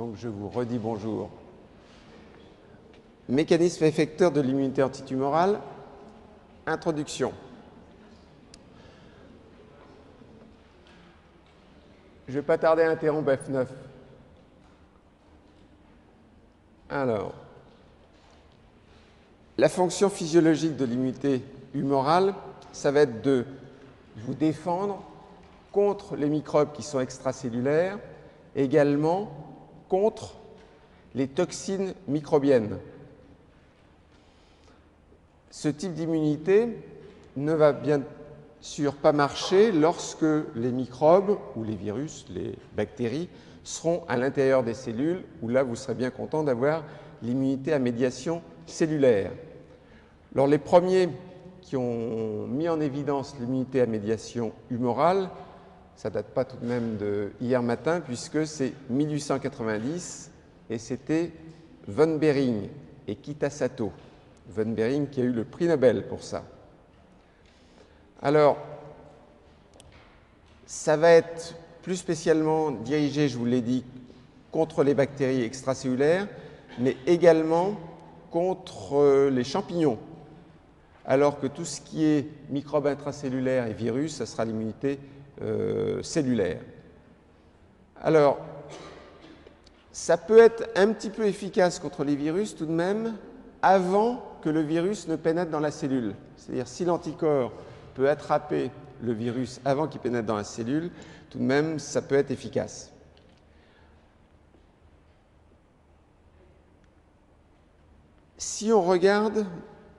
Donc je vous redis bonjour. Mécanisme effecteur de l'immunité antitumorale, introduction. Je ne vais pas tarder à interrompre F9. Alors, la fonction physiologique de l'immunité humorale, ça va être de vous défendre contre les microbes qui sont extracellulaires, également contre les toxines microbiennes. Ce type d'immunité ne va bien sûr pas marcher lorsque les microbes ou les virus, les bactéries, seront à l'intérieur des cellules, où là vous serez bien content d'avoir l'immunité à médiation cellulaire. Alors les premiers qui ont mis en évidence l'immunité à médiation humorale, ça ne date pas tout de même de hier matin, puisque c'est 1890 et c'était von Behring et Kitasato. Von Behring qui a eu le prix Nobel pour ça. Alors, ça va être plus spécialement dirigé, je vous l'ai dit, contre les bactéries extracellulaires, mais également contre les champignons. Alors que tout ce qui est microbes intracellulaires et virus, ça sera l'immunité cellulaire. Alors, ça peut être un petit peu efficace contre les virus tout de même, avant que le virus ne pénètre dans la cellule. C'est-à-dire, si l'anticorps peut attraper le virus avant qu'il pénètre dans la cellule, tout de même, ça peut être efficace. Si on regarde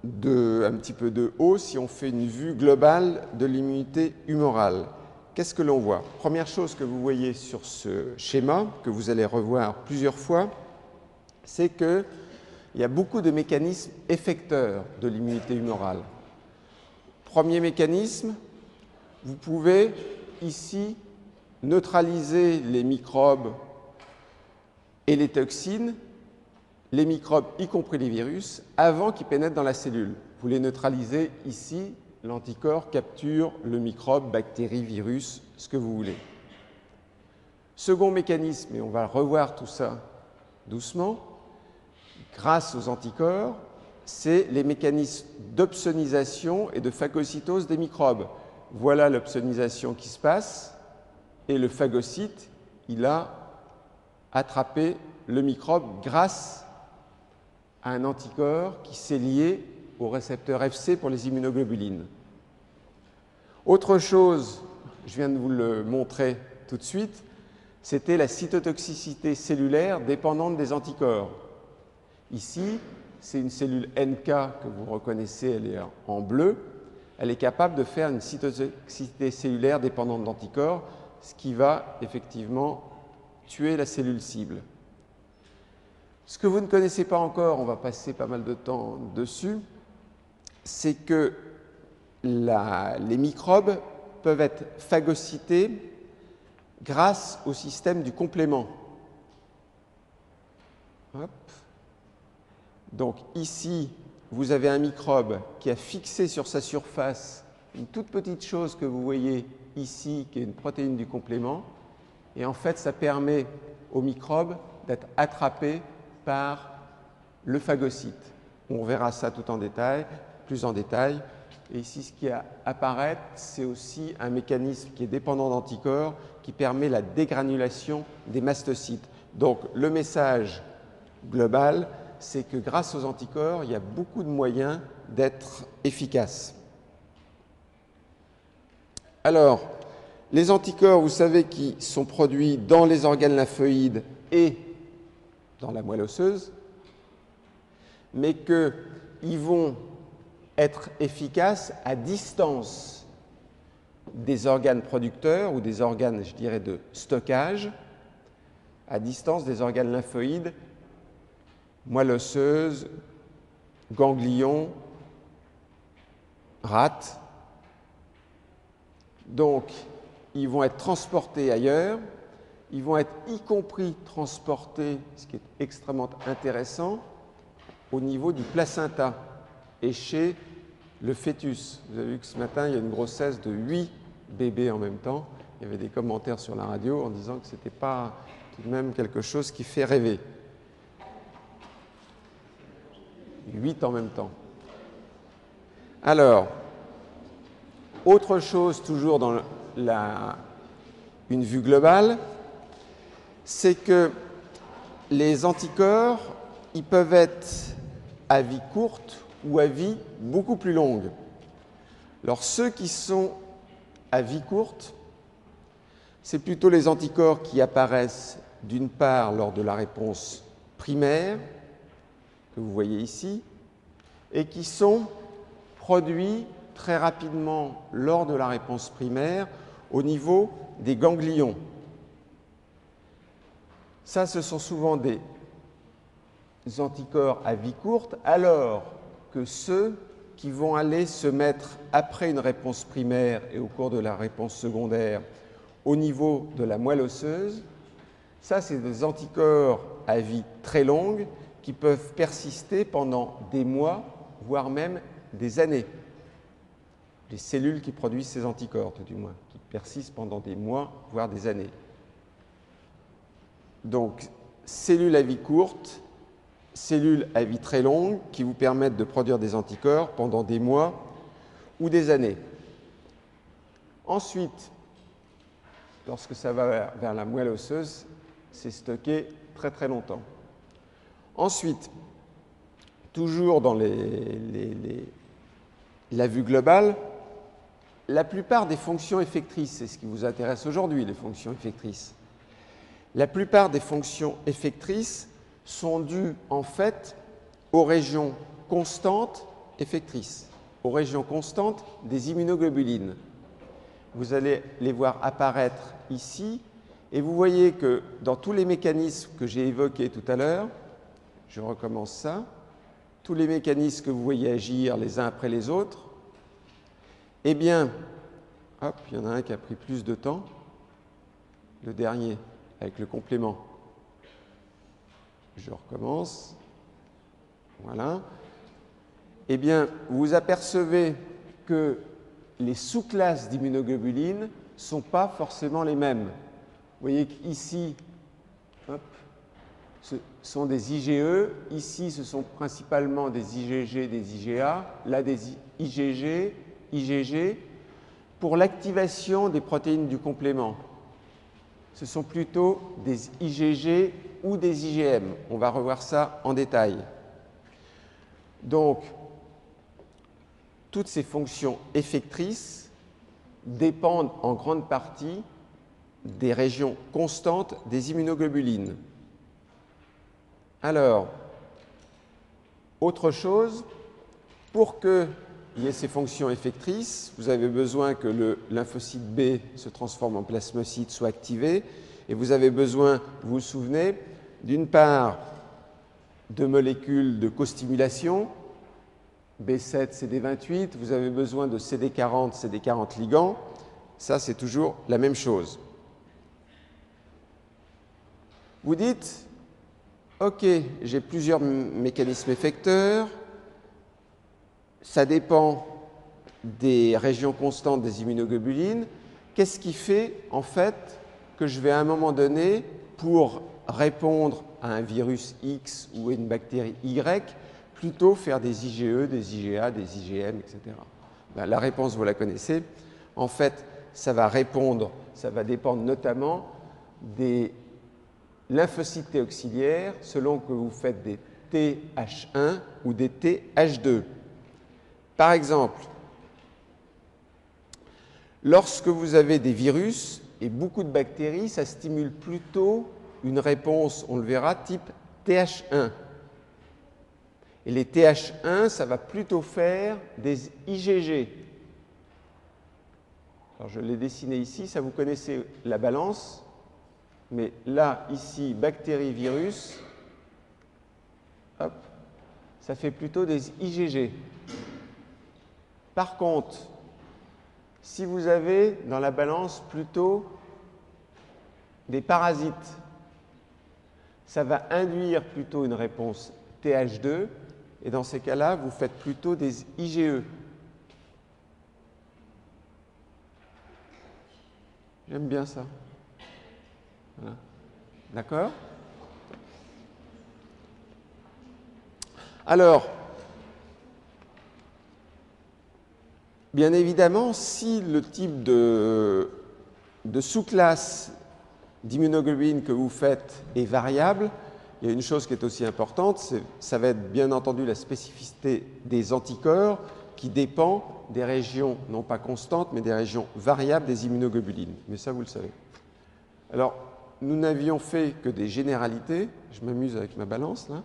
un petit peu de haut, si on fait une vue globale de l'immunité humorale, qu'est-ce que l'on voit? Première chose que vous voyez sur ce schéma, que vous allez revoir plusieurs fois, c'est qu'il y a beaucoup de mécanismes effecteurs de l'immunité humorale. Premier mécanisme, vous pouvez ici neutraliser les microbes et les toxines, les microbes y compris les virus, avant qu'ils pénètrent dans la cellule. Vous les neutralisez ici, l'anticorps capture le microbe, bactérie, virus, ce que vous voulez. Second mécanisme, et on va revoir tout ça doucement, grâce aux anticorps, c'est les mécanismes d'opsonisation et de phagocytose des microbes. Voilà l'opsonisation qui se passe, et le phagocyte, il a attrapé le microbe grâce à un anticorps qui s'est lié au récepteur FC pour les immunoglobulines. Autre chose, je viens de vous le montrer tout de suite, c'était la cytotoxicité cellulaire dépendante des anticorps. Ici, c'est une cellule NK que vous reconnaissez, elle est en bleu. Elle est capable de faire une cytotoxicité cellulaire dépendante d'anticorps, ce qui va effectivement tuer la cellule cible. Ce que vous ne connaissez pas encore, on va passer pas mal de temps dessus, c'est que les microbes peuvent être phagocytés grâce au système du complément. Hop. Donc ici, vous avez un microbe qui a fixé sur sa surface une toute petite chose que vous voyez ici, qui est une protéine du complément, et en fait, ça permet au microbe d'être attrapé par le phagocyte. On verra ça tout en détail, plus en détail. Et ici, ce qui apparaît, c'est aussi un mécanisme qui est dépendant d'anticorps qui permet la dégranulation des mastocytes. Donc, le message global, c'est que grâce aux anticorps, il y a beaucoup de moyens d'être efficaces. Alors, les anticorps, vous savez qu'ils sont produits dans les organes lymphoïdes et dans la moelle osseuse, mais qu'ils vont être efficaces à distance des organes producteurs ou des organes, je dirais, de stockage, à distance des organes lymphoïdes, moelle osseuse, ganglions, rate. Donc, ils vont être transportés ailleurs, ils vont être y compris transportés, ce qui est extrêmement intéressant, au niveau du placenta et chez le fœtus. Vous avez vu que ce matin, il y a une grossesse de 8 bébés en même temps, il y avait des commentaires sur la radio en disant que ce n'était pas tout de même quelque chose qui fait rêver. 8 en même temps. Alors, autre chose toujours dans une vue globale, c'est que les anticorps, ils peuvent être à vie courte ou à vie beaucoup plus longue. Alors, ceux qui sont à vie courte, c'est plutôt les anticorps qui apparaissent d'une part lors de la réponse primaire, que vous voyez ici, et qui sont produits très rapidement lors de la réponse primaire au niveau des ganglions. Ça, ce sont souvent des anticorps à vie courte, alors que ceux qui vont aller se mettre après une réponse primaire et au cours de la réponse secondaire au niveau de la moelle osseuse, ça, c'est des anticorps à vie très longue qui peuvent persister pendant des mois, voire même des années. Les cellules qui produisent ces anticorps, tout du moins, qui persistent pendant des mois, voire des années. Donc, cellules à vie courte, cellules à vie très longue qui vous permettent de produire des anticorps pendant des mois ou des années. Ensuite, lorsque ça va vers la moelle osseuse, c'est stocké très très longtemps. Ensuite, toujours dans la vue globale, la plupart des fonctions effectrices, c'est ce qui vous intéresse aujourd'hui, les fonctions effectrices. La plupart des fonctions effectrices sont dues en fait aux régions constantes effectrices, aux régions constantes des immunoglobulines. Vous allez les voir apparaître ici, et vous voyez que dans tous les mécanismes que j'ai évoqués tout à l'heure, je recommence ça, tous les mécanismes que vous voyez agir les uns après les autres, eh bien, hop, il y en a un qui a pris plus de temps, le dernier, avec le complément. Je recommence. Voilà. Eh bien, vous apercevez que les sous-classes d'immunoglobulines ne sont pas forcément les mêmes. Vous voyez qu'ici, ce sont des IgE, ici ce sont principalement des IgG, des IgA, là des IgG, IgG. Pour l'activation des protéines du complément, ce sont plutôt des IgG ou des IgM. On va revoir ça en détail. Donc, toutes ces fonctions effectrices dépendent en grande partie des régions constantes des immunoglobulines. Alors, autre chose, pour qu'il y ait ces fonctions effectrices, vous avez besoin que le lymphocyte B se transforme en plasmocyte, soit activé, et vous avez besoin, vous vous souvenez, d'une part de molécules de costimulation, B7, CD28, vous avez besoin de CD40, CD40 ligands, ça c'est toujours la même chose. Vous dites, ok, j'ai plusieurs mécanismes effecteurs, ça dépend des régions constantes des immunoglobulines. Qu'est-ce qui fait, en fait, que je vais à un moment donné, pour répondre à un virus X ou à une bactérie Y, plutôt faire des IgE, des IgA, des IgM, etc. Ben, la réponse, vous la connaissez. En fait, ça va dépendre notamment des lymphocytes T auxiliaires, selon que vous faites des TH1 ou des TH2. Par exemple, lorsque vous avez des virus et beaucoup de bactéries, ça stimule plutôt une réponse, on le verra, type TH1. Et les TH1, ça va plutôt faire des IgG. Alors je l'ai dessiné ici, ça vous connaissez la balance, mais là, ici, bactéries, virus, hop, ça fait plutôt des IgG. Par contre, si vous avez dans la balance plutôt des parasites, ça va induire plutôt une réponse TH2, et dans ces cas-là, vous faites plutôt des IgE. J'aime bien ça. Voilà. D'accord? Alors, bien évidemment, si le type de sous-classe d'immunoglobulines que vous faites est variable, il y a une chose qui est aussi importante, ça va être bien entendu la spécificité des anticorps qui dépend des régions, non pas constantes, mais des régions variables des immunoglobulines. Mais ça, vous le savez. Alors, nous n'avions fait que des généralités. Je m'amuse avec ma balance, là.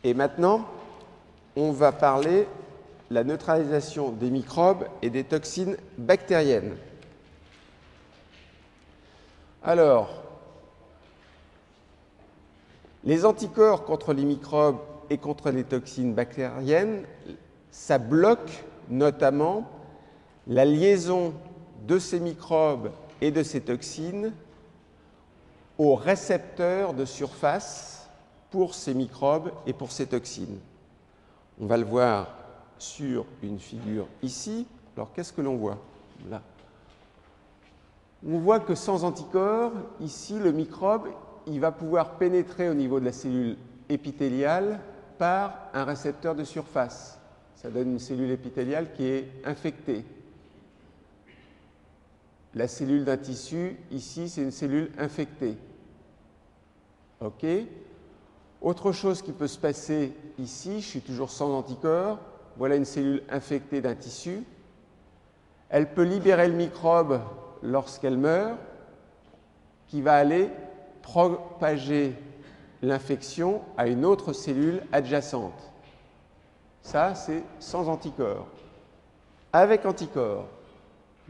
Et maintenant, on va parler de la neutralisation des microbes et des toxines bactériennes. Alors, les anticorps contre les microbes et contre les toxines bactériennes, ça bloque notamment la liaison de ces microbes et de ces toxines aux récepteurs de surface pour ces microbes et pour ces toxines. On va le voir sur une figure ici. Alors, qu'est-ce que l'on voit là? On voit que sans anticorps, ici, le microbe, il va pouvoir pénétrer au niveau de la cellule épithéliale par un récepteur de surface. Ça donne une cellule épithéliale qui est infectée. La cellule d'un tissu, ici, c'est une cellule infectée. OK? Autre chose qui peut se passer ici, je suis toujours sans anticorps, voilà une cellule infectée d'un tissu. Elle peut libérer le microbe lorsqu'elle meurt, qui va aller propager l'infection à une autre cellule adjacente. Ça, c'est sans anticorps. Avec anticorps,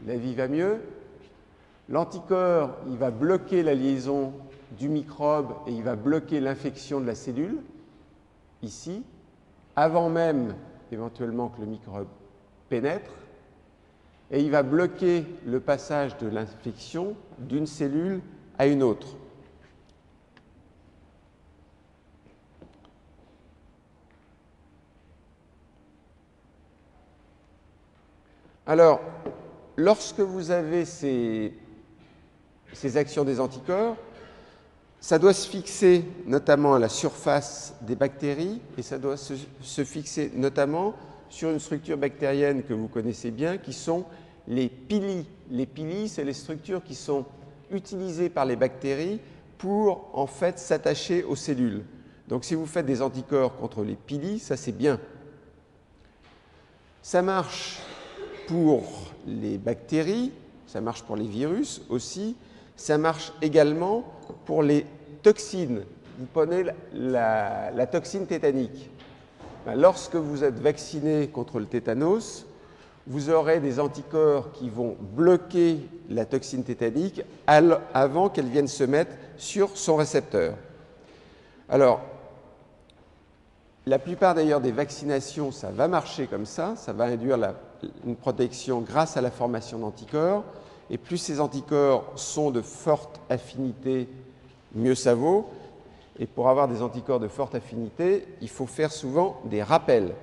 la vie va mieux. L'anticorps, il va bloquer la liaison du microbe et il va bloquer l'infection de la cellule, ici, avant même éventuellement que le microbe pénètre, et il va bloquer le passage de l'infection d'une cellule à une autre. Alors, lorsque vous avez ces actions des anticorps, ça doit se fixer notamment à la surface des bactéries et ça doit se fixer notamment sur une structure bactérienne que vous connaissez bien, qui sont les pili. Les pili, c'est les structures qui sont utilisées par les bactéries pour en fait s'attacher aux cellules. Donc si vous faites des anticorps contre les pili, ça c'est bien. Ça marche pour les bactéries, ça marche pour les virus aussi, ça marche également pour les toxines. Vous prenez la toxine tétanique. Lorsque vous êtes vacciné contre le tétanos, vous aurez des anticorps qui vont bloquer la toxine tétanique avant qu'elle vienne se mettre sur son récepteur. Alors, la plupart d'ailleurs des vaccinations, ça va marcher comme ça va induire une protection grâce à la formation d'anticorps, et plus ces anticorps sont de forte affinité, mieux ça vaut. Et pour avoir des anticorps de forte affinité, il faut faire souvent des rappels.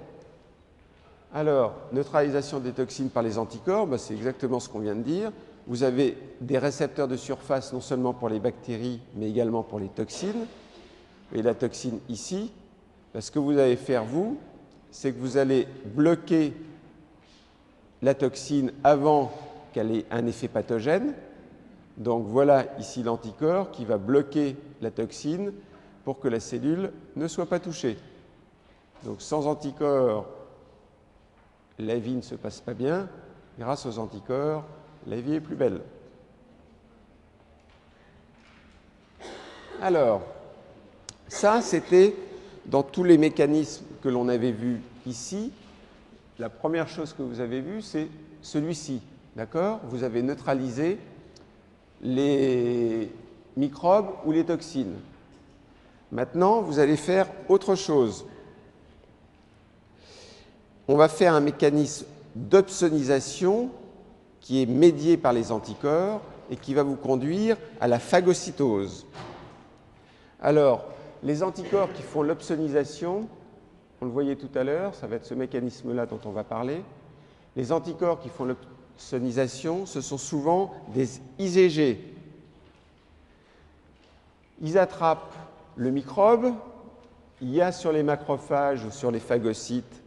Alors, neutralisation des toxines par les anticorps, c'est exactement ce qu'on vient de dire. Vous avez des récepteurs de surface non seulement pour les bactéries, mais également pour les toxines. Et la toxine ici, ce que vous allez faire, vous, c'est que vous allez bloquer la toxine avant qu'elle ait un effet pathogène. Donc voilà ici l'anticorps qui va bloquer la toxine pour que la cellule ne soit pas touchée. Donc sans anticorps, la vie ne se passe pas bien. Grâce aux anticorps, la vie est plus belle. Alors, ça c'était dans tous les mécanismes que l'on avait vus ici. La première chose que vous avez vue, c'est celui-ci. D'accord? Vous avez neutralisé les microbes ou les toxines. Maintenant, vous allez faire autre chose. On va faire un mécanisme d'opsonisation qui est médié par les anticorps et qui va vous conduire à la phagocytose. Alors, les anticorps qui font l'opsonisation, on le voyait tout à l'heure, ça va être ce mécanisme-là dont on va parler. Les anticorps qui font sonisation, ce sont souvent des IgG. Ils attrapent le microbe. Il y a sur les macrophages ou sur les phagocytes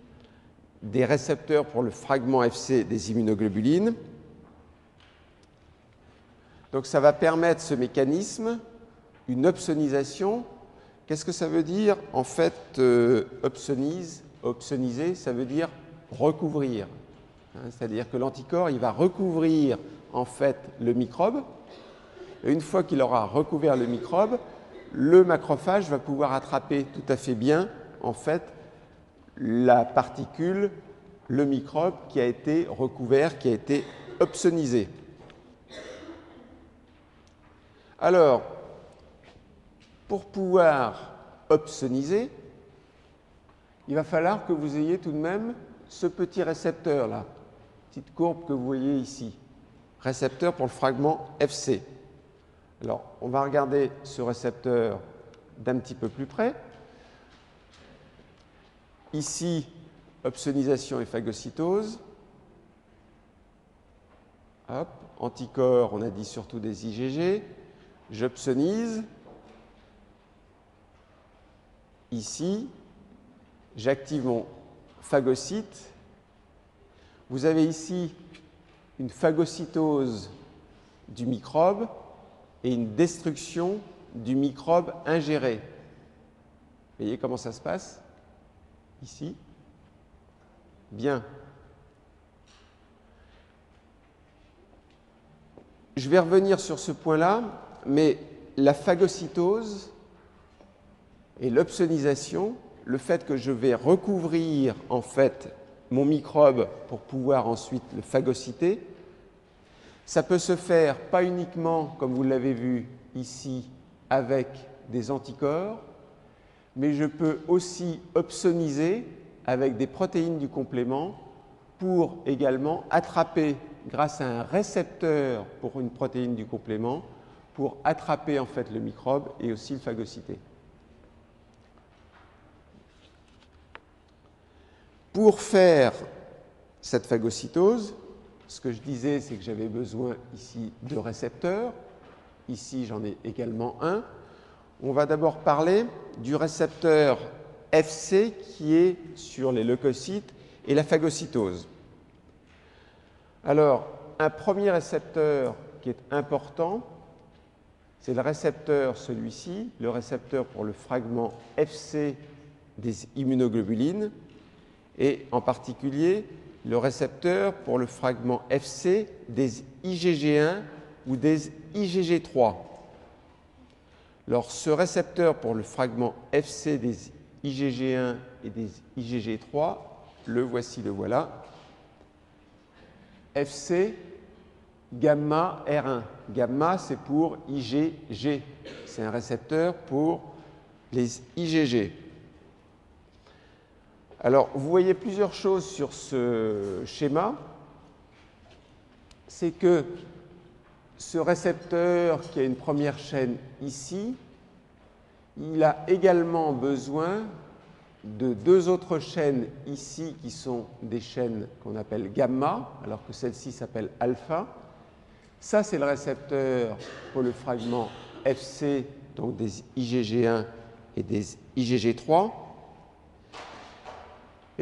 des récepteurs pour le fragment Fc des immunoglobulines. Donc ça va permettre ce mécanisme, une opsonisation. Qu'est-ce que ça veut dire? En fait, opsoniser, ça veut dire recouvrir. C'est-à-dire que l'anticorps, il va recouvrir en fait le microbe. Et une fois qu'il aura recouvert le microbe, le macrophage va pouvoir attraper tout à fait bien en fait la particule, le microbe qui a été recouvert, qui a été opsonisé. Alors, pour pouvoir opsoniser, il va falloir que vous ayez tout de même ce petit récepteur-là, petite courbe que vous voyez ici, récepteur pour le fragment Fc. Alors, on va regarder ce récepteur d'un petit peu plus près. Ici, opsonisation et phagocytose. Hop, anticorps, on a dit surtout des IgG. J'opsonise. Ici, j'active mon phagocyte. Vous avez ici une phagocytose du microbe et une destruction du microbe ingéré. Vous voyez comment ça se passe? Ici. Bien. Je vais revenir sur ce point-là, mais la phagocytose et l'opsonisation, le fait que je vais recouvrir en fait mon microbe pour pouvoir ensuite le phagocyter, ça peut se faire pas uniquement, comme vous l'avez vu ici, avec des anticorps, mais je peux aussi opsoniser avec des protéines du complément pour également attraper, grâce à un récepteur pour une protéine du complément, pour attraper en fait le microbe et aussi le phagocyter. Pour faire cette phagocytose, ce que je disais, c'est que j'avais besoin ici de récepteurs. Ici, j'en ai également un. On va d'abord parler du récepteur Fc qui est sur les leucocytes et la phagocytose. Alors, un premier récepteur qui est important, c'est le récepteur, celui-ci, le récepteur pour le fragment Fc des immunoglobulines, et en particulier le récepteur pour le fragment Fc des IgG1 ou des IgG3. Alors, ce récepteur pour le fragment Fc des IgG1 et des IgG3, le voici, le voilà. Fc gamma R1. Gamma, c'est pour IgG. C'est un récepteur pour les IgG. Alors, vous voyez plusieurs choses sur ce schéma. C'est que ce récepteur qui a une première chaîne ici, il a également besoin de deux autres chaînes ici qui sont des chaînes qu'on appelle gamma, alors que celle-ci s'appelle alpha. Ça, c'est le récepteur pour le fragment Fc, donc des IgG1 et des IgG3.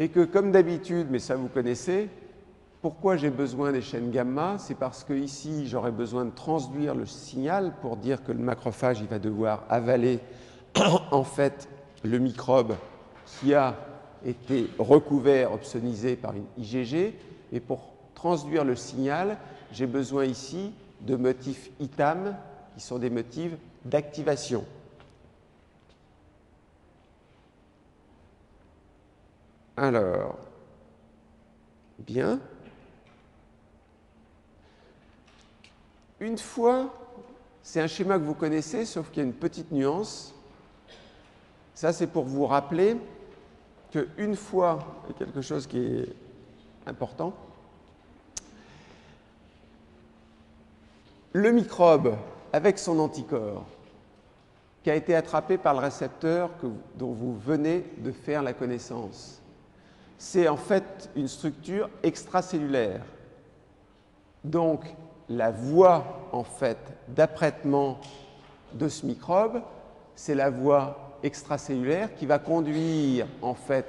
Et que, comme d'habitude, mais ça vous connaissez, pourquoi j'ai besoin des chaînes gamma? C'est parce que ici, j'aurais besoin de transduire le signal pour dire que le macrophage il va devoir avaler en fait le microbe qui a été recouvert, opsonisé par une IgG. Et pour transduire le signal, j'ai besoin ici de motifs ITAM qui sont des motifs d'activation. Alors, bien. Une fois, c'est un schéma que vous connaissez, sauf qu'il y a une petite nuance. Ça, c'est pour vous rappeler qu'une fois, il y a quelque chose qui est important, le microbe, avec son anticorps, qui a été attrapé par le récepteur dont vous venez de faire la connaissance, c'est en fait une structure extracellulaire. Donc, la voie, en fait, d'apprêtement de ce microbe, c'est la voie extracellulaire qui va conduire, en fait,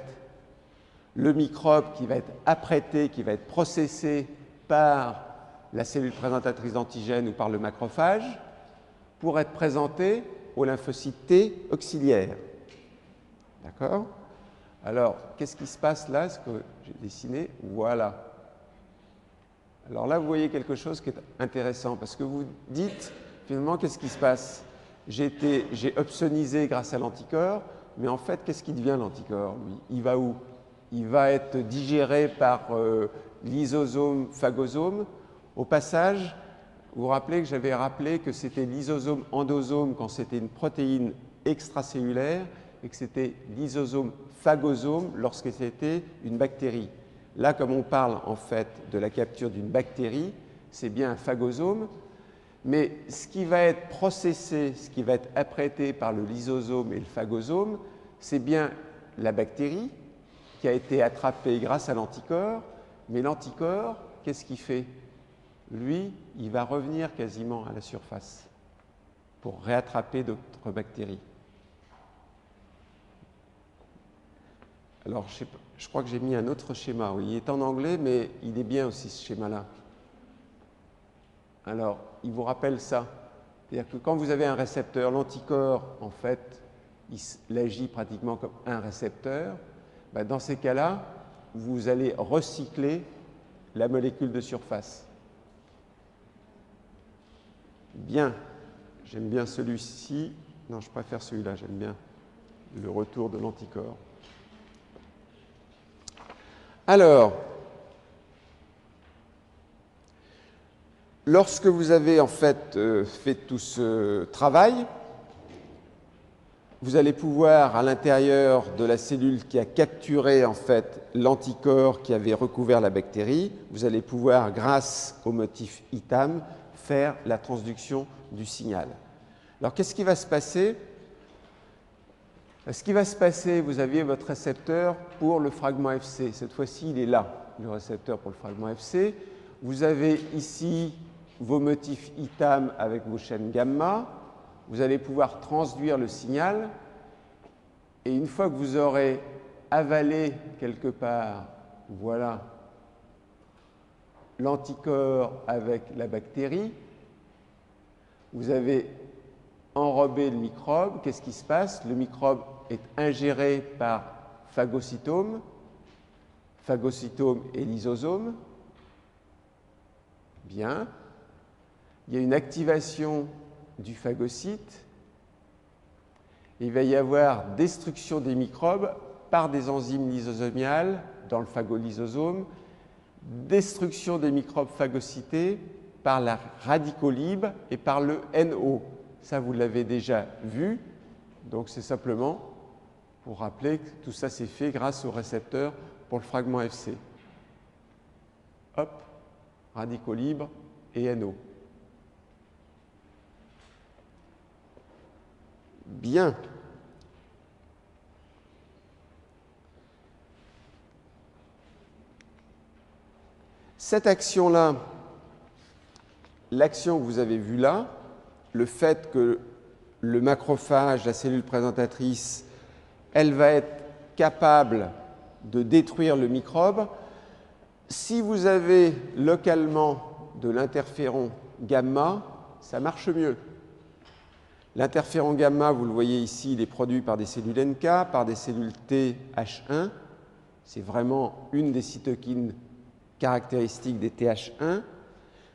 le microbe qui va être apprêté, qui va être processé par la cellule présentatrice d'antigène ou par le macrophage pour être présenté au lymphocyte T auxiliaire. D'accord? Alors, qu'est-ce qui se passe là? Ce que j'ai dessiné, voilà. Alors là, vous voyez quelque chose qui est intéressant parce que vous dites, finalement, qu'est-ce qui se passe? J'ai opsonisé grâce à l'anticorps, mais en fait, qu'est-ce qui devient l'anticorps, lui? Il va où? Il va être digéré par lysosome, phagosome. Au passage, vous vous rappelez que j'avais rappelé que c'était lysosome, endosome quand c'était une protéine extracellulaire et que c'était lysosome, phagosome lorsque c'était une bactérie. Là, comme on parle en fait de la capture d'une bactérie, c'est bien un phagosome, mais ce qui va être processé, ce qui va être apprêté par le lysosome et le phagosome, c'est bien la bactérie qui a été attrapée grâce à l'anticorps, mais l'anticorps, qu'est-ce qu'il fait? Lui, il va revenir quasiment à la surface pour réattraper d'autres bactéries. Alors, je crois que j'ai mis un autre schéma. Oui, il est en anglais, mais il est bien aussi ce schéma-là. Alors, il vous rappelle ça. C'est-à-dire que quand vous avez un récepteur, l'anticorps, en fait, il agit pratiquement comme un récepteur. Ben, dans ces cas-là, vous allez recycler la molécule de surface. Bien. J'aime bien celui-ci. Non, je préfère celui-là. J'aime bien le retour de l'anticorps. Alors, lorsque vous avez en fait fait tout ce travail, vous allez pouvoir, à l'intérieur de la cellule qui a capturé en fait l'anticorps qui avait recouvert la bactérie, vous allez pouvoir, grâce au motif ITAM, faire la transduction du signal. Alors, qu'est-ce qui va se passer? Ce qui va se passer, vous aviez votre récepteur pour le fragment FC. Cette fois-ci, il est là, le récepteur pour le fragment FC. Vous avez ici vos motifs ITAM avec vos chaînes gamma. Vous allez pouvoir transduire le signal. Et une fois que vous aurez avalé quelque part, voilà, l'anticorps avec la bactérie, vous avez enrobé le microbe. Qu'est-ce qui se passe? Le microbe est ingéré par phagocytome et lysosome. Bien. Il y a une activation du phagocyte. Il va y avoir destruction des microbes par des enzymes lysosomiales dans le phagolysosome, destruction des microbes phagocytés par la radicolibre et par le NO. Ça, vous l'avez déjà vu. Donc, c'est simplement pour rappeler que tout ça s'est fait grâce au récepteur pour le fragment FC. Hop, radicolibre et NO. Bien. Cette action-là, l'action que vous avez vue là, le fait que le macrophage, la cellule présentatrice, elle va être capable de détruire le microbe. Si vous avez localement de l'interféron gamma, ça marche mieux. L'interféron gamma, vous le voyez ici, il est produit par des cellules NK, par des cellules TH1. C'est vraiment une des cytokines caractéristiques des TH1.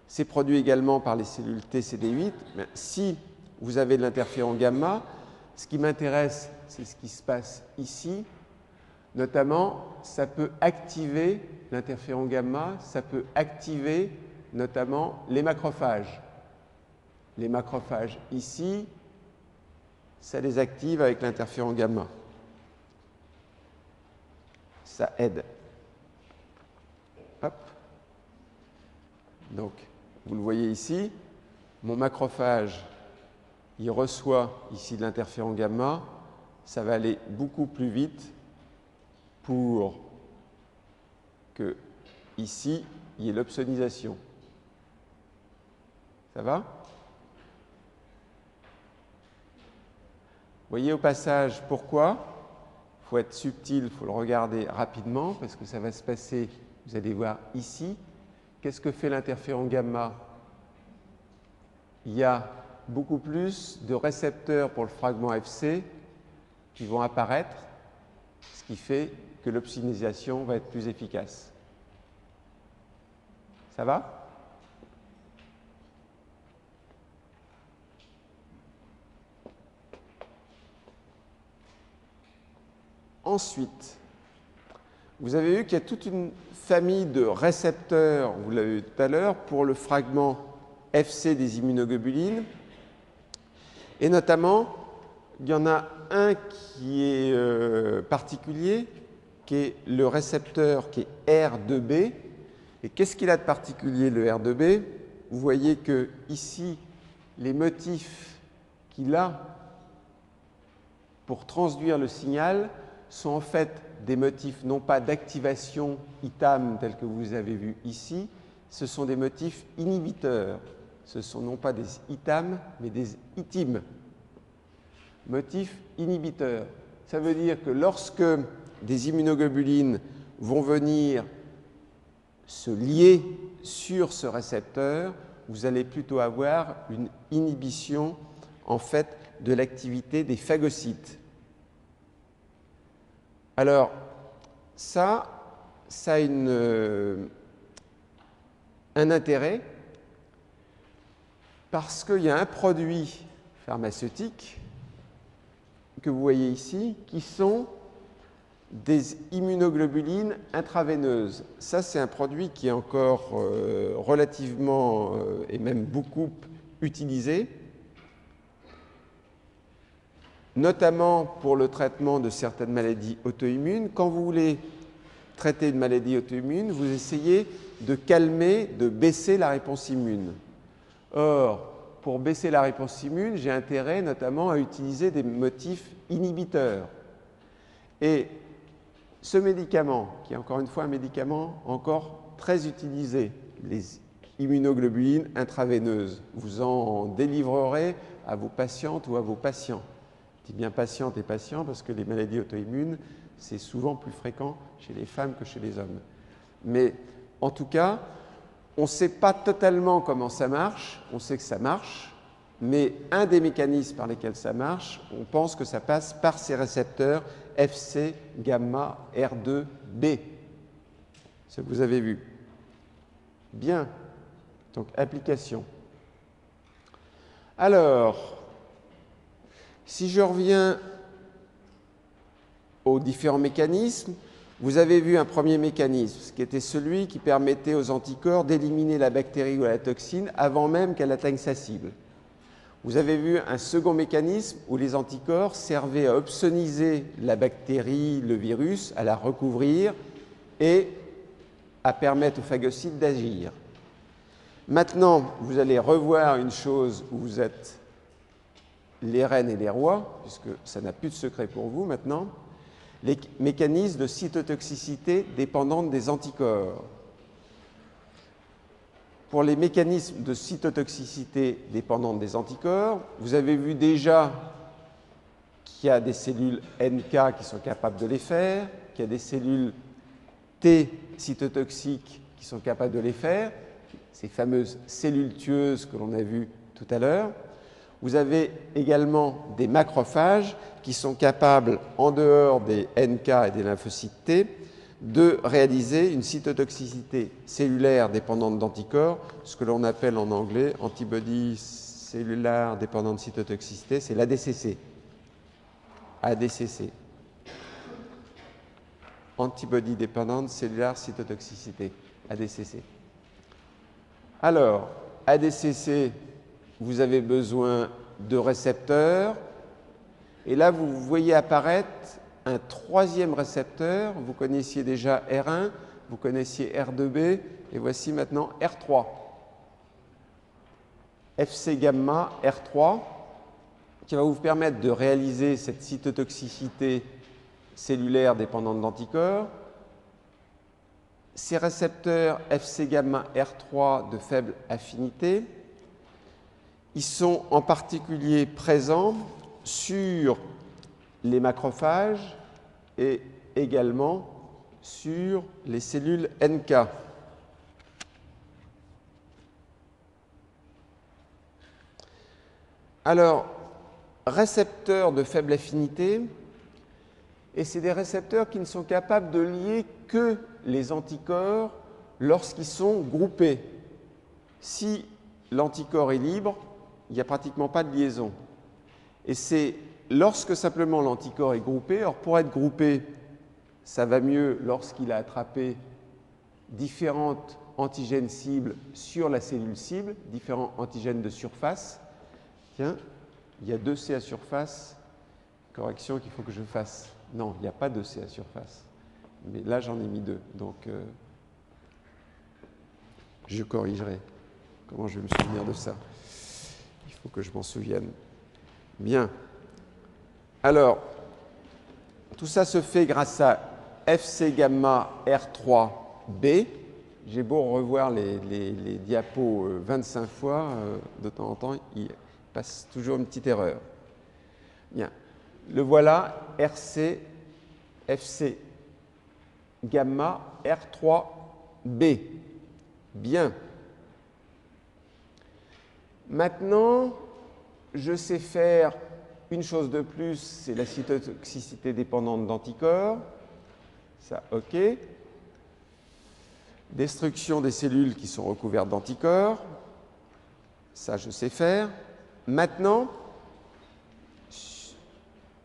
C'est produit également par les cellules TCD8. Mais si vous avez de l'interféron gamma, ce qui m'intéresse, c'est ce qui se passe ici. Notamment, ça peut activer l'interféron gamma, ça peut activer notamment les macrophages. Les macrophages ici, ça les active avec l'interféron gamma. Ça aide. Hop. Donc, vous le voyez ici, mon macrophage, il reçoit ici de l'interféron gamma, ça va aller beaucoup plus vite pour que ici, il y ait l'opsonisation. Ça va? Vous voyez au passage pourquoi? Il faut être subtil, il faut le regarder rapidement parce que ça va se passer, vous allez voir ici. Qu'est-ce que fait l'interféron gamma? Il y a beaucoup plus de récepteurs pour le fragment Fc qui vont apparaître, ce qui fait que l'optimisation va être plus efficace. Ça va? Ensuite, vous avez vu qu'il y a toute une famille de récepteurs, vous l'avez vu tout à l'heure, pour le fragment Fc des immunoglobulines. Et notamment, il y en a un qui est particulier, qui est le récepteur qui est R2b. Et qu'est-ce qu'il a de particulier, le R2b? Vous voyez que ici, les motifs qu'il a pour transduire le signal sont en fait des motifs non pas d'activation ITAM tels que vous avez vu ici, ce sont des motifs inhibiteurs. Ce sont non pas des ITAM, mais des ITIM. Motifs inhibiteurs. Ça veut dire que lorsque des immunoglobulines vont venir se lier sur ce récepteur, vous allez plutôt avoir une inhibition en fait de l'activité des phagocytes. Alors, ça a un intérêt parce qu'il y a un produit pharmaceutique que vous voyez ici qui sont des immunoglobulines intraveineuses. Ça, c'est un produit qui est encore relativement et même beaucoup utilisé, notamment pour le traitement de certaines maladies auto-immunes. Quand vous voulez traiter une maladie auto-immune, vous essayez de calmer, de baisser la réponse immune. Or, pour baisser la réponse immune, j'ai intérêt notamment à utiliser des motifs inhibiteurs. Et ce médicament, qui est encore une fois un médicament encore très utilisé, les immunoglobulines intraveineuses, vous en délivrerez à vos patientes ou à vos patients. Je dis bien patientes et patients parce que les maladies auto-immunes, c'est souvent plus fréquent chez les femmes que chez les hommes. Mais en tout cas, on ne sait pas totalement comment ça marche, on sait que ça marche, mais un des mécanismes par lesquels ça marche, on pense que ça passe par ces récepteurs Fc, gamma, R2b. Ce que vous avez vu. Bien. Donc, application. Alors, si je reviens aux différents mécanismes, vous avez vu un premier mécanisme, qui était celui qui permettait aux anticorps d'éliminer la bactérie ou la toxine avant même qu'elle atteigne sa cible. Vous avez vu un second mécanisme où les anticorps servaient à opsoniser la bactérie, le virus, à la recouvrir et à permettre aux phagocytes d'agir. Maintenant, vous allez revoir une chose où vous êtes les reines et les rois, puisque ça n'a plus de secret pour vous maintenant, les mécanismes de cytotoxicité dépendante des anticorps. Pour les mécanismes de cytotoxicité dépendante des anticorps, vous avez vu déjà qu'il y a des cellules NK qui sont capables de les faire, qu'il y a des cellules T cytotoxiques qui sont capables de les faire, ces fameuses cellules tueuses que l'on a vues tout à l'heure. Vous avez également des macrophages qui sont capables, en dehors des NK et des lymphocytes T, de réaliser une cytotoxicité cellulaire dépendante d'anticorps, ce que l'on appelle en anglais antibody cellular dépendant de cytotoxicité, c'est l'ADCC. ADCC. Antibody dépendant cellular cytotoxicité, ADCC. Alors, ADCC, vous avez besoin de récepteurs, et là vous voyez apparaître un troisième récepteur. Vous connaissiez déjà R1, vous connaissiez R2b, et voici maintenant R3. Fc gamma R3, qui va vous permettre de réaliser cette cytotoxicité cellulaire dépendante d'anticorps. Ces récepteurs Fc gamma R3 de faible affinité Ils sont en particulier présents sur les macrophages et également sur les cellules NK. Alors, récepteurs de faible affinité, et c'est des récepteurs qui ne sont capables de lier que les anticorps lorsqu'ils sont groupés. Si l'anticorps est libre, il n'y a pratiquement pas de liaison. Et c'est lorsque simplement l'anticorps est groupé, alors pour être groupé, ça va mieux lorsqu'il a attrapé différentes antigènes cibles sur la cellule cible, différents antigènes de surface. Tiens, il y a 2 C à surface. Correction qu'il faut que je fasse. Non, il n'y a pas 2 C à surface. Mais là, j'en ai mis 2. Donc, je corrigerai. Comment je vais me souvenir de ça? Il faut que je m'en souvienne. Bien. Alors, tout ça se fait grâce à Fc gamma R3b. J'ai beau revoir les diapos 25 fois, de temps en temps, il passe toujours une petite erreur. Bien. Le voilà, RC Fc gamma R3b. Bien. Maintenant, je sais faire une chose de plus, c'est la cytotoxicité dépendante d'anticorps. Ça, OK. Destruction des cellules qui sont recouvertes d'anticorps. Ça, je sais faire. Maintenant,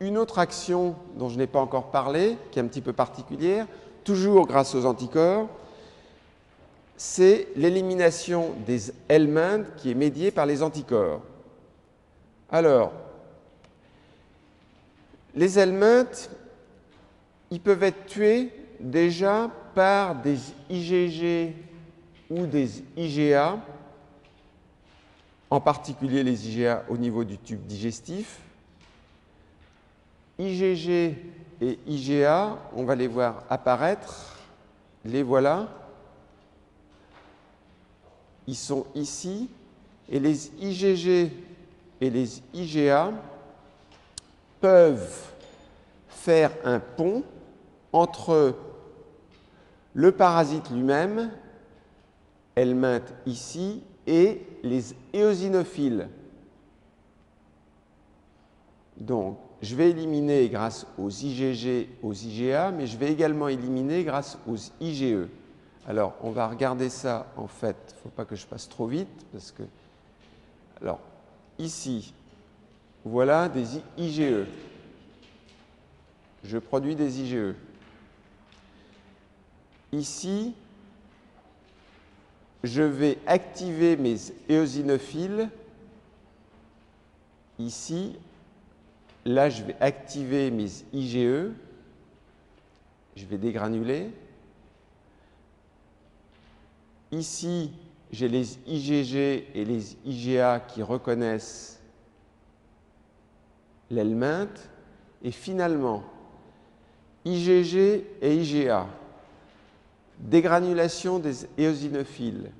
une autre action dont je n'ai pas encore parlé, qui est un petit peu particulière, toujours grâce aux anticorps, c'est l'élimination des helminths qui est médiée par les anticorps. Alors, les helminths, ils peuvent être tués déjà par des IgG ou des IgA, en particulier les IgA au niveau du tube digestif. IgG et IgA, on va les voir apparaître. Les voilà. Ils sont ici. Et les IgG et les IgA peuvent faire un pont entre le parasite lui-même, helminth ici, et les éosinophiles. Donc, je vais éliminer grâce aux IgG, aux IgA, mais je vais également éliminer grâce aux IgE. Alors, on va regarder ça, en fait, il ne faut pas que je passe trop vite, parce que... Alors, ici, voilà des IgE. Je produis des IgE. Ici, je vais activer mes éosinophiles. Ici, là, je vais activer mes IgE. Je vais dégranuler. Ici, j'ai les IgG et les IgA qui reconnaissent l'helminth. Et finalement, IgG et IgA, dégranulation des éosinophiles,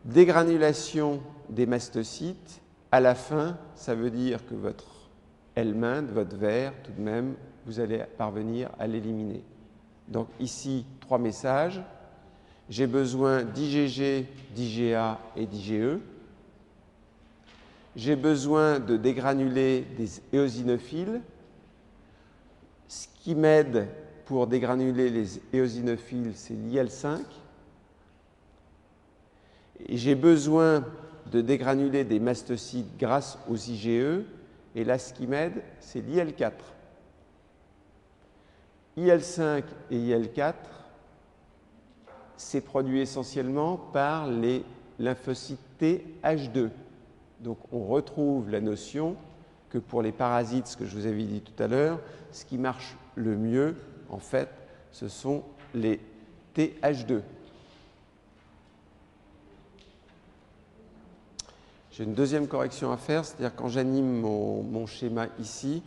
dégranulation des mastocytes. À la fin, ça veut dire que votre helminth, votre ver, tout de même, vous allez parvenir à l'éliminer. Donc ici, 3 messages. J'ai besoin d'IgG, d'IgA et d'IgE. J'ai besoin de dégranuler des éosinophiles. Ce qui m'aide pour dégranuler les éosinophiles, c'est l'IL5. Et j'ai besoin de dégranuler des mastocytes grâce aux IgE. Et là, ce qui m'aide, c'est l'IL4. IL5 et IL4, c'est produit essentiellement par les lymphocytes Th2. Donc, on retrouve la notion que pour les parasites, ce que je vous avais dit tout à l'heure, ce qui marche le mieux, en fait, ce sont les Th2. J'ai une deuxième correction à faire, c'est-à-dire quand j'anime mon schéma ici,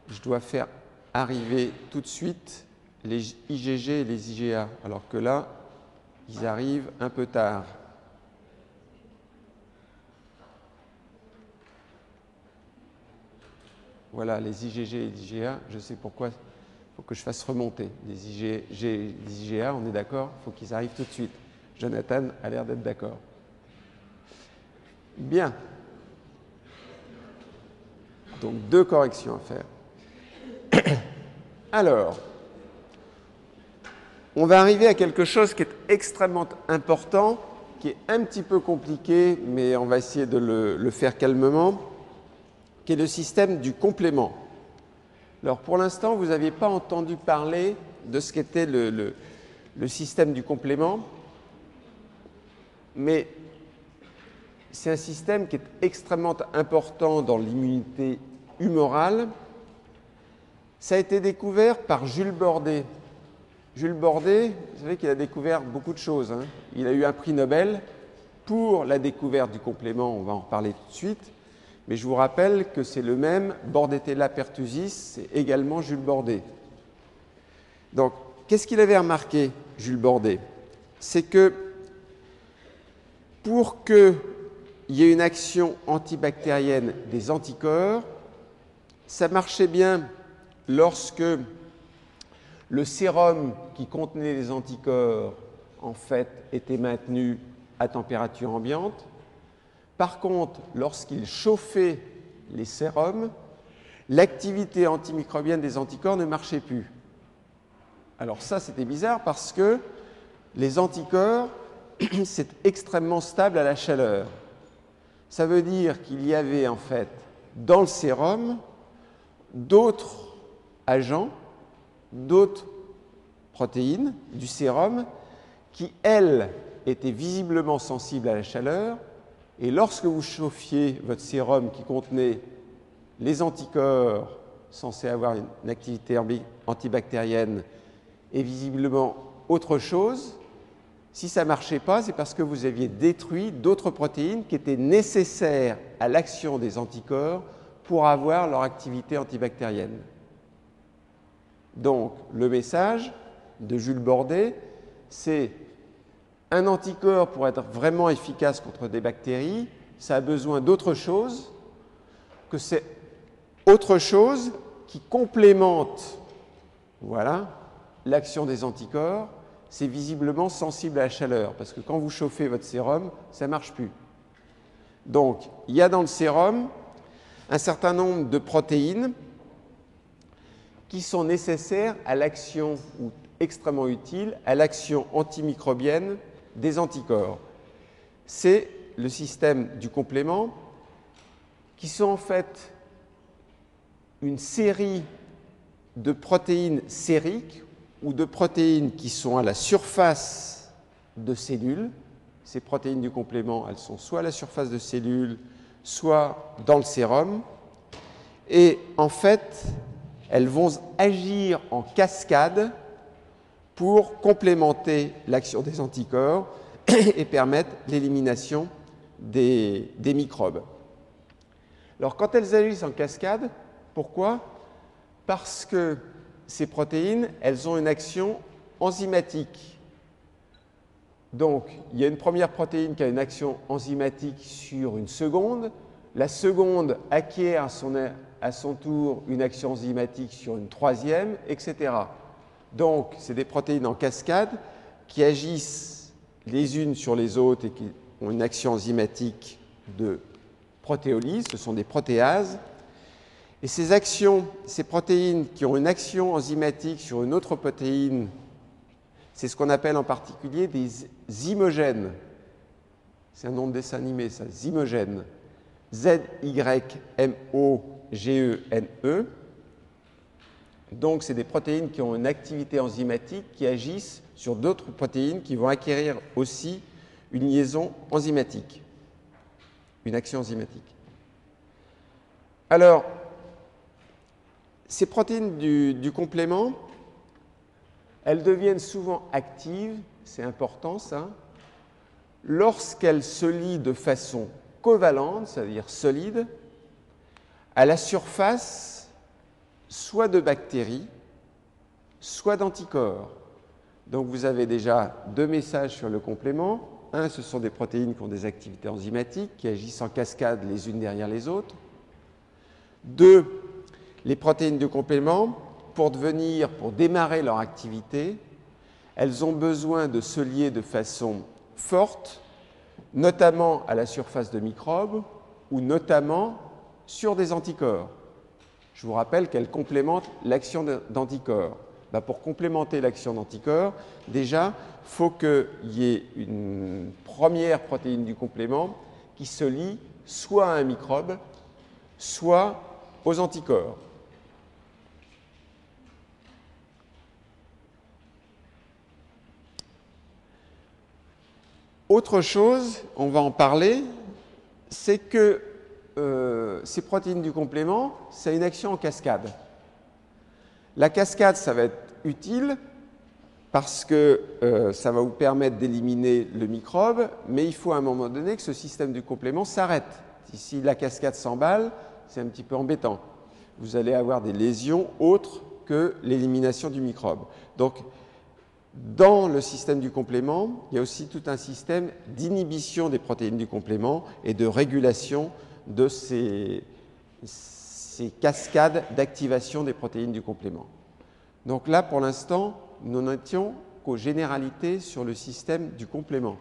je dois faire arriver tout de suite les IgG et les IgA, alors que là, ils arrivent un peu tard. Voilà, les IgG et les IgA, je sais pourquoi, il faut que je fasse remonter. Les IgG et les IgA, on est d'accord, il faut qu'ils arrivent tout de suite. Jonathan a l'air d'être d'accord. Bien. Donc, 2 corrections à faire. Alors, on va arriver à quelque chose qui est extrêmement important, qui est un petit peu compliqué, mais on va essayer de le faire calmement, qui est le système du complément. Alors, pour l'instant, vous n'aviez pas entendu parler de ce qu'était le système du complément, mais c'est un système qui est extrêmement important dans l'immunité humorale. Ça a été découvert par Jules Bordet. Jules Bordet, vous savez qu'il a découvert beaucoup de choses, hein. Il a eu un prix Nobel pour la découverte du complément, on va en reparler tout de suite. Mais je vous rappelle que c'est le même Bordetella pertussis, c'est également Jules Bordet. Donc, qu'est-ce qu'il avait remarqué, Jules Bordet? C'est que pour qu'il y ait une action antibactérienne des anticorps, ça marchait bien lorsque le sérum qui contenait les anticorps, en fait, était maintenu à température ambiante. Par contre, lorsqu'il chauffait les sérums, l'activité antimicrobienne des anticorps ne marchait plus. Alors ça, c'était bizarre parce que les anticorps, c'est extrêmement stable à la chaleur. Ça veut dire qu'il y avait en fait dans le sérum d'autres agents, d'autres protéines du sérum qui, elles, étaient visiblement sensibles à la chaleur. Et lorsque vous chauffiez votre sérum qui contenait les anticorps censés avoir une activité antibactérienne et visiblement autre chose, si ça ne marchait pas, c'est parce que vous aviez détruit d'autres protéines qui étaient nécessaires à l'action des anticorps pour avoir leur activité antibactérienne. Donc, le message de Jules Bordet, c'est un anticorps pour être vraiment efficace contre des bactéries, ça a besoin d'autre chose, que c'est autre chose qui complémente, voilà, l'action des anticorps. C'est visiblement sensible à la chaleur, parce que quand vous chauffez votre sérum, ça ne marche plus. Donc, il y a dans le sérum un certain nombre de protéines qui sont nécessaires à l'action, ou extrêmement utiles, à l'action antimicrobienne des anticorps. C'est le système du complément, qui sont en fait une série de protéines sériques ou de protéines qui sont à la surface de cellules. Ces protéines du complément, elles sont soit à la surface de cellules, soit dans le sérum. Et en fait, elles vont agir en cascade pour complémenter l'action des anticorps et permettre l'élimination des microbes. Alors, quand elles agissent en cascade, pourquoi? Parce que ces protéines, elles ont une action enzymatique. Donc, il y a une première protéine qui a une action enzymatique sur une seconde. La seconde acquiert à son tour une action enzymatique sur une troisième, etc. Donc, c'est des protéines en cascade qui agissent les unes sur les autres et qui ont une action enzymatique de protéolyse. Ce sont des protéases. Et ces protéines qui ont une action enzymatique sur une autre protéine, c'est ce qu'on appelle en particulier des zymogènes. C'est un nom de dessin animé, ça, zymogènes. Z-Y-M-O-G-E-N-E. Donc, c'est des protéines qui ont une activité enzymatique qui agissent sur d'autres protéines qui vont acquérir aussi une liaison enzymatique, une action enzymatique. Alors, ces protéines du complément, elles deviennent souvent actives, c'est important ça, lorsqu'elles se lient de façon covalente, c'est-à-dire solide, à la surface soit de bactéries, soit d'anticorps. Donc vous avez déjà 2 messages sur le complément. Un, ce sont des protéines qui ont des activités enzymatiques, qui agissent en cascade les unes derrière les autres. 2, Les protéines du complément, pour démarrer leur activité, elles ont besoin de se lier de façon forte, notamment à la surface de microbes ou notamment sur des anticorps. Je vous rappelle qu'elles complémentent l'action d'anticorps. Pour complémenter l'action d'anticorps, déjà, il faut qu'il y ait une première protéine du complément qui se lie soit à un microbe, soit aux anticorps. Autre chose, on va en parler, c'est que ces protéines du complément, c'est une action en cascade. La cascade, ça va être utile parce que ça va vous permettre d'éliminer le microbe, mais il faut à un moment donné que ce système du complément s'arrête. Si la cascade s'emballe, c'est un petit peu embêtant. Vous allez avoir des lésions autres que l'élimination du microbe. Donc, dans le système du complément, il y a aussi tout un système d'inhibition des protéines du complément et de régulation de ces cascades d'activation des protéines du complément. Donc là, pour l'instant, nous n'en étions qu'aux généralités sur le système du complément.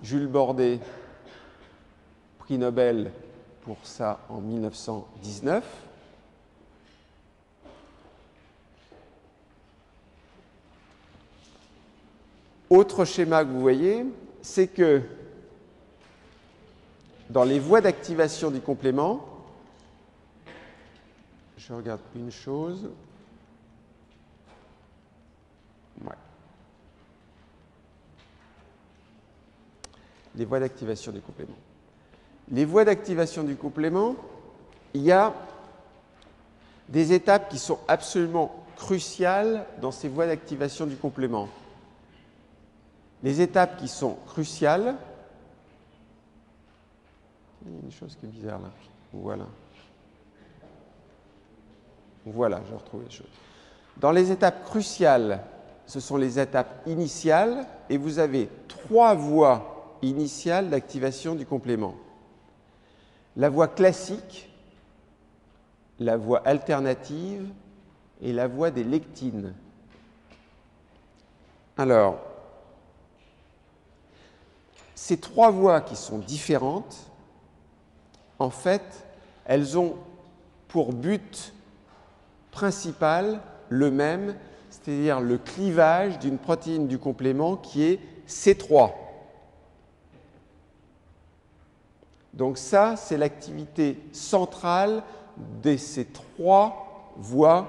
Jules Bordet, prix Nobel pour ça en 1919. Autre schéma que vous voyez, c'est que dans les voies d'activation du complément, je regarde une chose. Ouais. Les voies d'activation du complément. Les voies d'activation du complément, il y a des étapes qui sont absolument cruciales dans ces voies d'activation du complément. Les étapes qui sont cruciales, il y a une chose qui est bizarre là, voilà, je retrouve les choses. Dans les étapes cruciales, ce sont les étapes initiales et vous avez 3 voies initiales d'activation du complément. La voie classique, la voie alternative et la voie des lectines. Alors, ces 3 voies qui sont différentes, en fait, elles ont pour but principal le même, c'est-à-dire le clivage d'une protéine du complément qui est C3. Donc ça, c'est l'activité centrale de ces 3 voies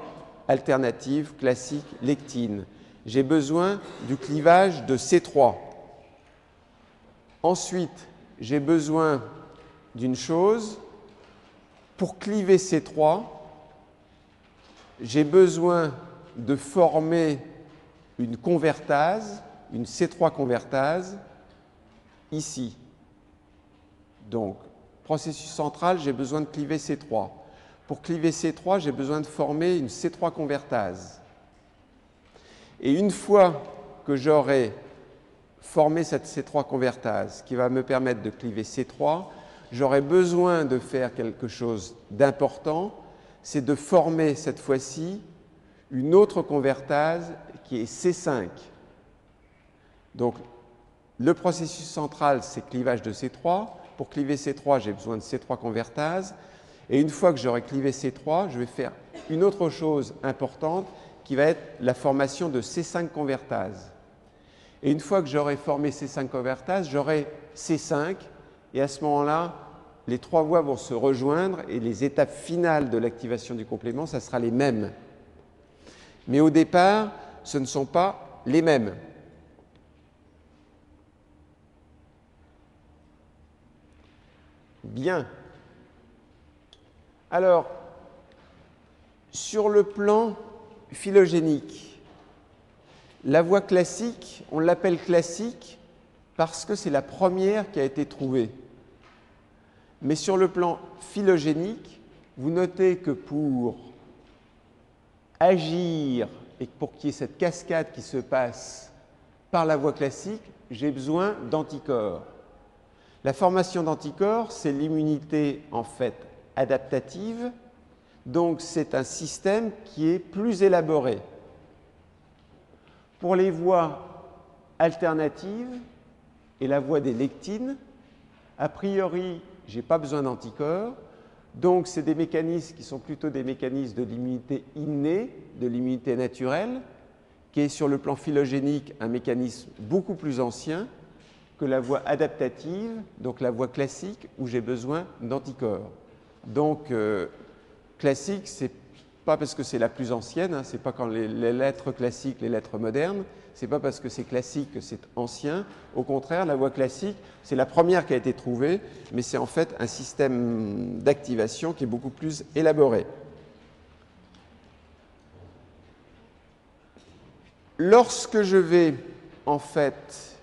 alternatives, classiques, lectines. J'ai besoin du clivage de C3. Ensuite, j'ai besoin d'une chose. Pour cliver C3, j'ai besoin de former une convertase, une C3 convertase, ici. Donc, processus central, j'ai besoin de cliver C3. Pour cliver C3, j'ai besoin de former une C3 convertase. Et une fois que j'aurai formé cette C3 convertase qui va me permettre de cliver C3, j'aurai besoin de faire quelque chose d'important, c'est de former cette fois-ci une autre convertase qui est C5. Donc, le processus central, c'est clivage de C3. Pour cliver C3, j'ai besoin de C3 convertase. Et une fois que j'aurai clivé C3, je vais faire une autre chose importante qui va être la formation de C5 convertase. Et une fois que j'aurai formé C5 convertase, j'aurai C5. Et à ce moment-là, les 3 voies vont se rejoindre et les étapes finales de l'activation du complément, ça sera les mêmes. Mais au départ, ce ne sont pas les mêmes. Bien. Alors, sur le plan phylogénique, la voie classique, on l'appelle classique parce que c'est la première qui a été trouvée. Mais sur le plan phylogénique, vous notez que pour agir et pour qu'il y ait cette cascade qui se passe par la voie classique, j'ai besoin d'anticorps. La formation d'anticorps, c'est l'immunité en fait adaptative, donc c'est un système qui est plus élaboré. Pour les voies alternatives et la voie des lectines, a priori, je n'ai pas besoin d'anticorps, donc c'est des mécanismes qui sont plutôt des mécanismes de l'immunité innée, de l'immunité naturelle, qui est sur le plan phylogénique un mécanisme beaucoup plus ancien que la voie adaptative, donc la voie classique où j'ai besoin d'anticorps. Donc classique, c'est pas parce que c'est la plus ancienne, hein, c'est pas quand les lettres classiques, les lettres modernes, c'est pas parce que c'est classique que c'est ancien. Au contraire, la voie classique, c'est la première qui a été trouvée, mais c'est en fait un système d'activation qui est beaucoup plus élaboré. Lorsque je vais en fait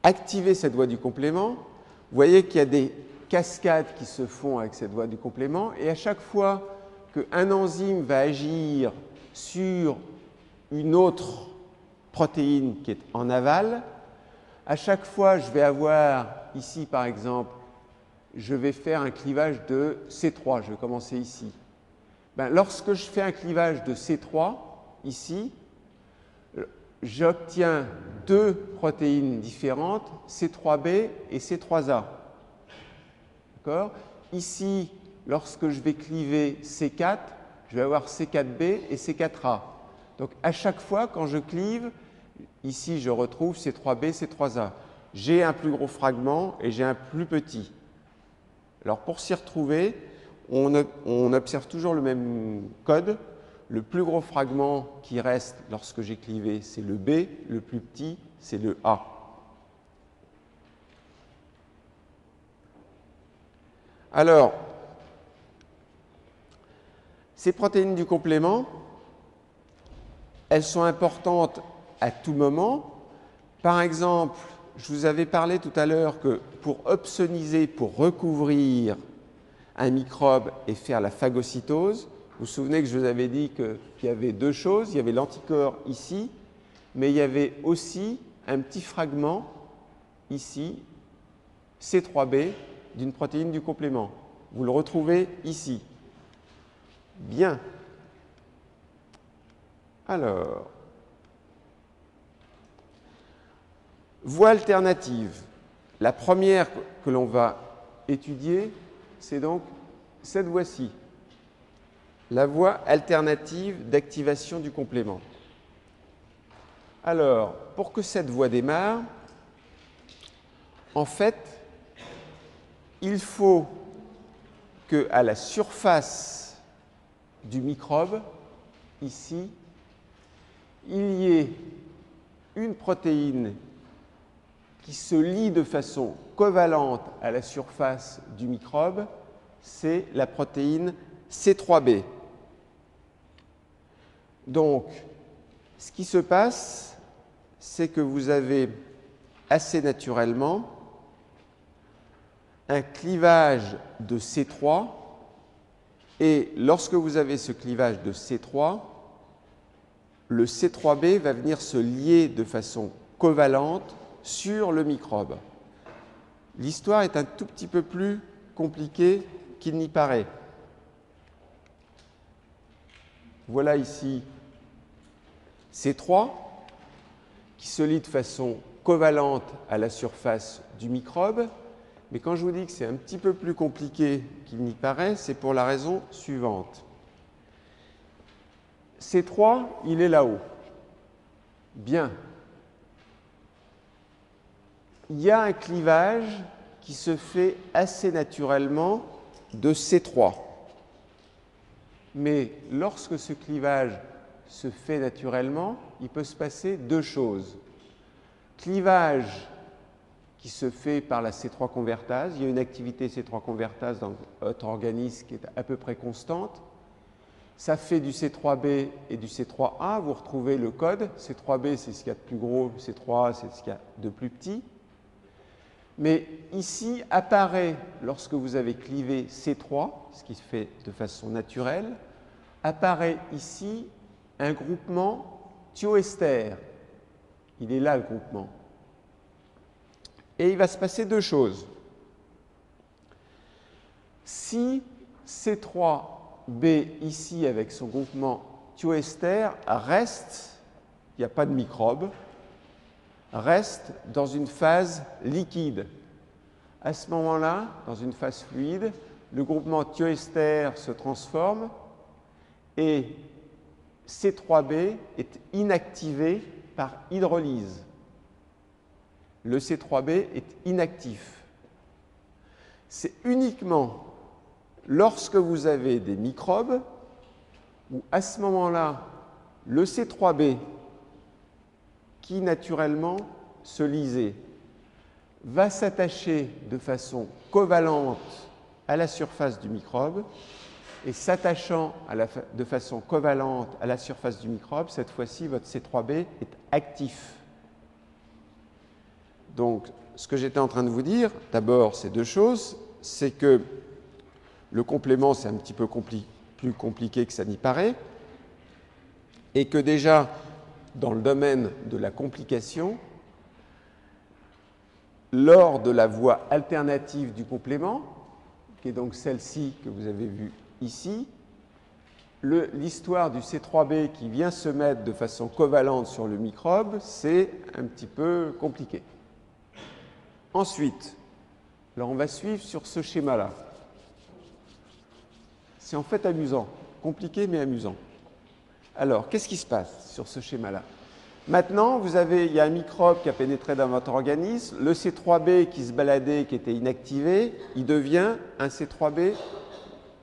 activer cette voie du complément, vous voyez qu'il y a des cascades qui se font avec cette voie du complément, et à chaque fois qu'un enzyme va agir sur une autre protéine qui est en aval, à chaque fois je vais avoir ici par exemple, je vais faire un clivage de C3, je vais commencer ici. Lorsque je fais un clivage de C3, ici, j'obtiens deux protéines différentes, C3b et C3a. D'accord ? Ici, lorsque je vais cliver C4, je vais avoir C4b et C4a. Donc, à chaque fois, quand je clive, ici, je retrouve C3b, C3a. J'ai un plus gros fragment et j'ai un plus petit. Alors, pour s'y retrouver, on observe toujours le même code. Le plus gros fragment qui reste lorsque j'ai clivé, c'est le B. Le plus petit, c'est le A. Alors, ces protéines du complément, elles sont importantes à tout moment. Par exemple, je vous avais parlé tout à l'heure que pour opsoniser, pour recouvrir un microbe et faire la phagocytose, vous vous souvenez que je vous avais dit qu'il y avait deux choses. Il y avait l'anticorps ici, mais il y avait aussi un petit fragment ici, C3b, d'une protéine du complément. Vous le retrouvez ici. Bien. Alors, voie alternative. La première que l'on va étudier, c'est donc cette voie-ci. La voie alternative d'activation du complément. Alors, pour que cette voie démarre, en fait, il faut qu'à la surface du microbe, ici, il y ait une protéine qui se lie de façon covalente à la surface du microbe, c'est la protéine C3b. Donc, ce qui se passe, c'est que vous avez assez naturellement un clivage de C3, et lorsque vous avez ce clivage de C3, le C3b va venir se lier de façon covalente sur le microbe. L'histoire est un tout petit peu plus compliquée qu'il n'y paraît. Voilà ici C3 qui se lie de façon covalente à la surface du microbe. Mais quand je vous dis que c'est un petit peu plus compliqué qu'il n'y paraît, c'est pour la raison suivante. C3, il est là-haut. Bien. Il y a un clivage qui se fait assez naturellement de C3. Mais lorsque ce clivage se fait naturellement, il peut se passer deux choses. Clivage qui se fait par la C3 convertase. Il y a une activité C3 convertase dans votre organisme qui est à peu près constante. Ça fait du C3b et du C3a. Vous retrouvez le code. C3b, c'est ce qu'il y a de plus gros. C3a, c'est ce qu'il y a de plus petit. Mais ici apparaît, lorsque vous avez clivé C3, ce qui se fait de façon naturelle, apparaît ici un groupement thioester. Il est là le groupement. Et il va se passer deux choses. Si C3b ici avec son groupement thioester reste, il n'y a pas de microbe, reste dans une phase liquide. À ce moment-là, dans une phase fluide, le groupement thioester se transforme et C3b est inactivé par hydrolyse. Le C3b est inactif. C'est uniquement lorsque vous avez des microbes où à ce moment-là, le C3b qui naturellement se lisait va s'attacher de façon covalente à la surface du microbe et s'attachant de façon covalente à la surface du microbe, cette fois-ci, votre C3b est actif. Donc, ce que j'étais en train de vous dire, d'abord, c'est deux choses. C'est que le complément, c'est un petit peu plus compliqué que ça n'y paraît, et que déjà, dans le domaine de la complication, lors de la voie alternative du complément, qui est donc celle-ci que vous avez vue ici, l'histoire du C3b qui vient se mettre de façon covalente sur le microbe, c'est un petit peu compliqué. Ensuite, alors on va suivre sur ce schéma-là. C'est en fait amusant, compliqué mais amusant. Alors, qu'est-ce qui se passe sur ce schéma-là? Maintenant, il y a un microbe qui a pénétré dans votre organisme, le C3b qui se baladait, qui était inactivé, il devient un C3b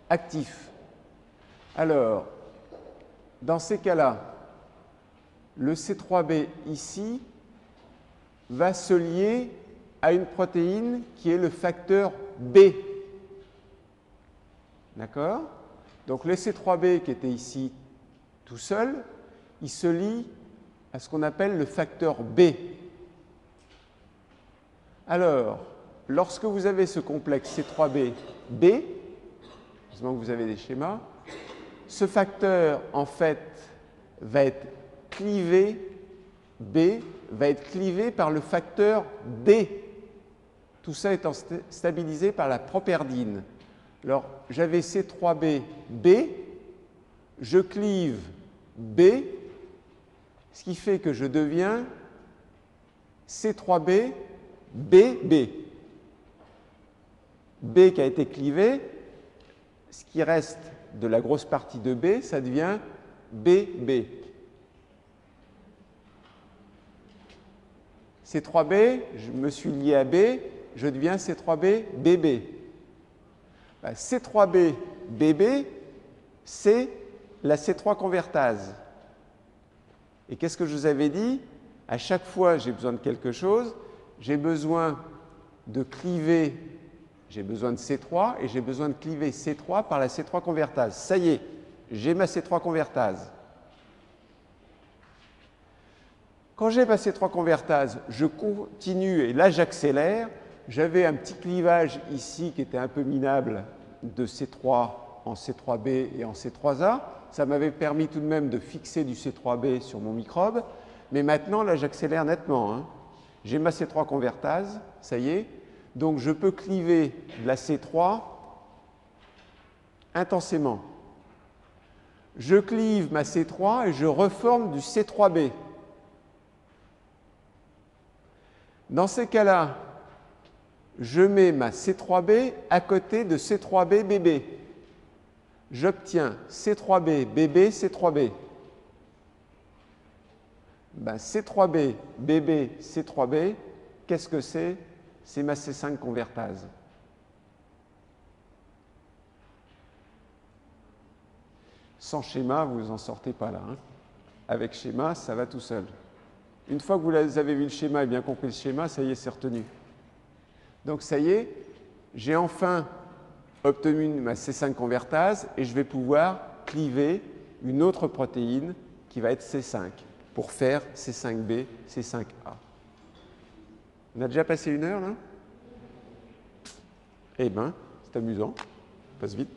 actif. Alors, dans ces cas-là, le C3b ici va se lier à une protéine qui est le facteur B. D'accord? Donc le C3b qui était ici tout seul, il se lie à ce qu'on appelle le facteur B. Alors, lorsque vous avez ce complexe C3b B, heureusement que vous avez des schémas, ce facteur, en fait, va être clivé, B va être clivé par le facteur D. Tout ça étant stabilisé par la properdine. Alors, j'avais C3b B, je clive B, ce qui fait que je deviens C3b BB. B qui a été clivé, ce qui reste de la grosse partie de B, ça devient BB. C3b, je me suis lié à B, je deviens C3b BB. C3b BB, c'est la C3 convertase. Et qu'est-ce que je vous avais dit? À chaque fois, j'ai besoin de quelque chose, j'ai besoin de cliver, j'ai besoin de C3 et j'ai besoin de cliver C3 par la C3 convertase. Ça y est, j'ai ma C3 convertase. Quand j'ai ma C3 convertase, je continue et là j'accélère. J'avais un petit clivage ici qui était un peu minable de C3 en C3b et en C3a. Ça m'avait permis tout de même de fixer du C3b sur mon microbe. Mais maintenant, là, j'accélère nettement. Hein. J'ai ma C3 convertase, ça y est. Donc, je peux cliver de la C3 intensément. Je clive ma C3 et je reforme du C3b. Dans ces cas-là, je mets ma C3b à côté de C3b BB. J'obtiens C3b BB C3b. C3b BB C3b, qu'est-ce que c'est? C'est ma C5 convertase. Sans schéma, vous n'en sortez pas là. Hein. Avec schéma, ça va tout seul. Une fois que vous avez vu le schéma et bien compris le schéma, ça y est, c'est retenu. Donc ça y est, j'ai enfin obtenu ma C5 convertase et je vais pouvoir cliver une autre protéine qui va être C5 pour faire C5b, C5a. On a déjà passé 1 heure là? Eh bien, c'est amusant, ça passe vite.